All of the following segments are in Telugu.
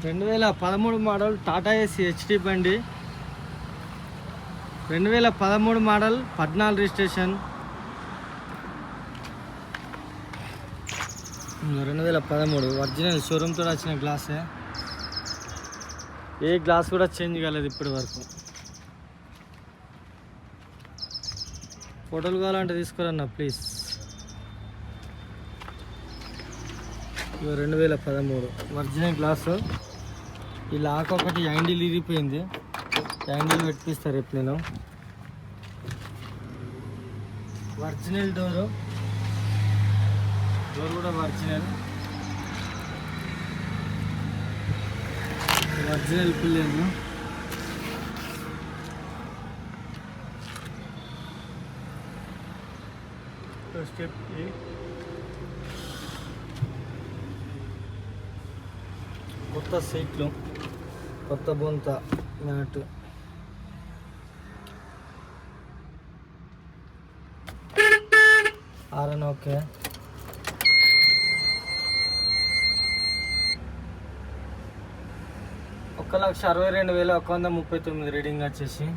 2013 మోడల్ టాటా ఏసీ హెచ్డి బండి. 2013 మోడల్ 14 రిజిస్ట్రేషన్. 2013 ఒరిజినల్ షోరూమ్తో వచ్చిన గ్లాసే. ఏ గ్లాస్ కూడా చేంజ్ కాలేదు ఇప్పటి వరకు. ఫోటోలు కావాలంటే తీసుకురన్నా ప్లీజ్. 2013 original glass. ఈ లాక్ ఒకటి హ్యాండిల్ ఇరిగిపోయింది, హ్యాండిల్ పెట్టిస్తారు రేపు నేను. ఒరిజినల్ డోర్ కూడా ఒరిజినల్ పిల్లలు. స్టెప్ కొత్త సీట్లు, కొత్త బొంత మ్యాట్. RN okay. ఒక 1,62,139 రీడింగ్ వచ్చేసి.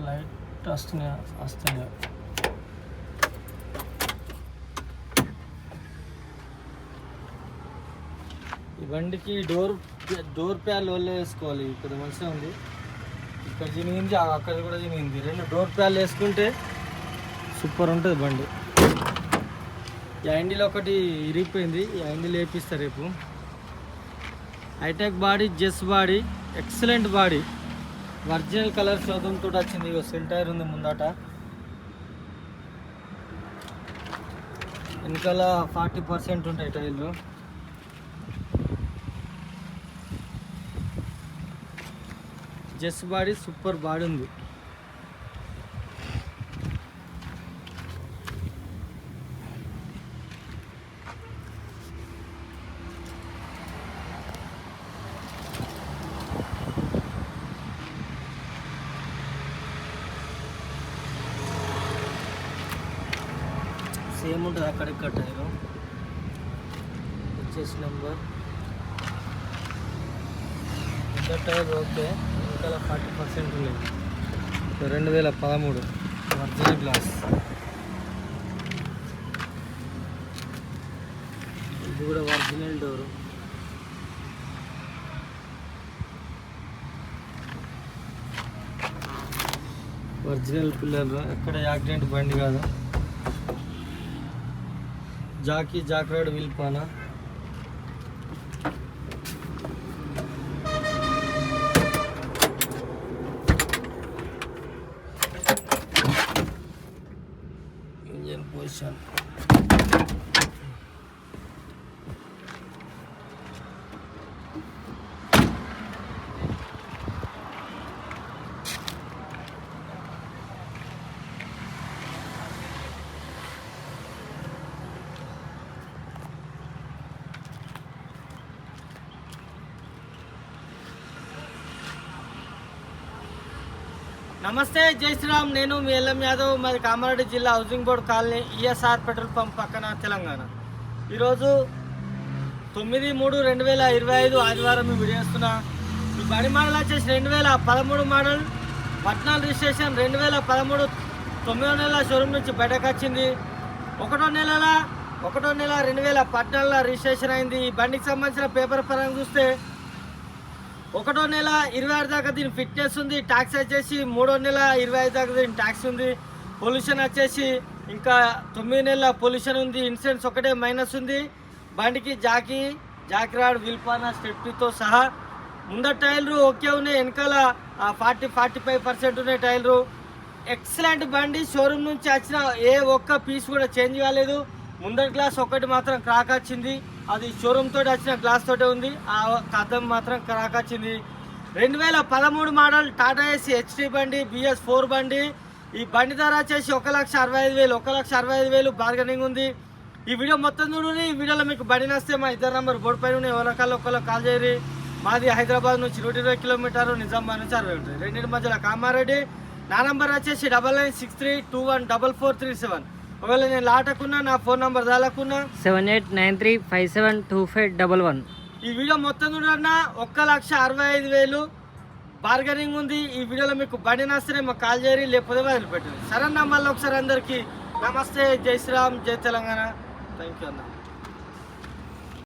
లైట్ వస్తున్నాయి. ఈ బండికి డోర్ ప్యాల్ వల్ల వేసుకోవాలి. ఇక్కడ మంచిగా ఉంది, ఇక్కడ చినిగింది, అక్కడ కూడా చినిగింది. 2 డోర్ ప్యాల్ వేసుకుంటే సూపర్ ఉంటుంది బండి. ఈ హ్యాండిల్ ఒకటి ఇరిగిపోయింది, ఈ హ్యాండిల్ వేపిస్తారు రేపు. హైటెక్ బాడీ, జెస్ body, excellent body. Original colour శోధంతో వచ్చింది. సెల్ టైర్ ఉంది ముందట, వెనకాల 40% ఉంటాయి టైర్లు. జెస్ బాడీ, సూపర్ బాడీ ఉంది. సేమ్ ఉంటుంది అక్కడిక్కడ టైరు. వచ్చేసి నెంబర్ టైర్ ఓకే, ఇంకా 40% ఉంది. 2013 ఒరిజినల్ గ్లాస్. ఇది కూడా ఒరిజినల్ డోరు. ఒరిజినల్ పిల్లలు, ఎక్కడ యాక్సిడెంట్ బండి కాదు. జాక్రాడ్ విల్పానా. ఇంజన్ పొజిషన్ నమస్తే, జై శ్రీరామ్. నేను మీ ఎల్ఎం యాదవ్, మాది కామారెడ్డి జిల్లా, housing board colony, ESR petrol pump పక్కన, తెలంగాణ. ఈరోజు 9/3/2025 ఆదివారం ఈ వీడియో చేస్తున్నా. ఈ బండి మోడల్ వచ్చేసి 2013 మోడల్ 14 రిజిస్ట్రేషన్. 2013 9వ నెల షోరూమ్ నుంచి బయటకు వచ్చింది. 1వ నెల 2014 రిజిస్ట్రేషన్ అయింది. ఈ బండికి సంబంధించిన పేపర్ పరంగా చూస్తే 1వ నెల 26 దాకా దీని ఫిట్నెస్ ఉంది. ట్యాక్స్ వచ్చేసి 3వ నెల 25 దాకా దీని ట్యాక్స్ ఉంది. పొల్యూషన్ వచ్చేసి ఇంకా 9 నెలల పొల్యూషన్ ఉంది. ఇన్సూరెన్స్ ఒకటే మైనస్ ఉంది. బండికి జాక్రాడ్ విల్పానా స్టెప్తో సహా. ముందర టైర్లు ఓకే ఉన్నాయి, వెనకాల 40-45% ఉన్నాయి టైర్లు. ఎక్సలెంట్ బండి. షోరూమ్ నుంచి వచ్చిన ఏ ఒక్క పీస్ కూడా చేంజ్ కాలేదు. ముందర గ్లాస్ ఒకటి మాత్రం క్రాక్ వచ్చింది, అది షోరూమ్ తోటి వచ్చిన గ్లాస్ తోటే ఉంది. ఆ అద్దం మాత్రం క్రాక్ వచ్చింది. 2013 మోడల్ టాటా ఏసీ హెచ్డి బండి, BS4 బండి. ఈ బండి ధర వచ్చేసి 1,65,000 బార్గెనింగ్ ఉంది. ఈ వీడియో మొత్తం చూడండి. ఈ వీడియోలో మీకు బండి నస్తే మా ఇద్దరు నంబర్ బోర్డు పైన ఉన్నాయి, ఒకళ్ళ కాల్ చేయరి. మాది హైదరాబాద్ నుంచి 120 కిలోమీటర్లు, నిజామాబాద్ నుంచి 60 ఉంటుంది. రెండింటి మధ్యలో కామారెడ్డి. నా నంబర్ వచ్చేసి 9963214437. ఒకవేళ నేను లాటకున్నా నా ఫోన్ నెంబర్ దాలకున్నా 7893572511. ఈ వీడియో మొత్తం చూడన్నా 1,65,000 బార్గెనింగ్ ఉంది. ఈ వీడియోలో మీకు బండి నచ్చితే మాకు కాల్ చేయరు, లేకపోతే వదిలిపెట్టండి. సరే అన్న, మళ్ళీ ఒకసారి అందరికీ నమస్తే, జై శ్రీరామ్, జై తెలంగాణ. థ్యాంక్ యూ అన్న.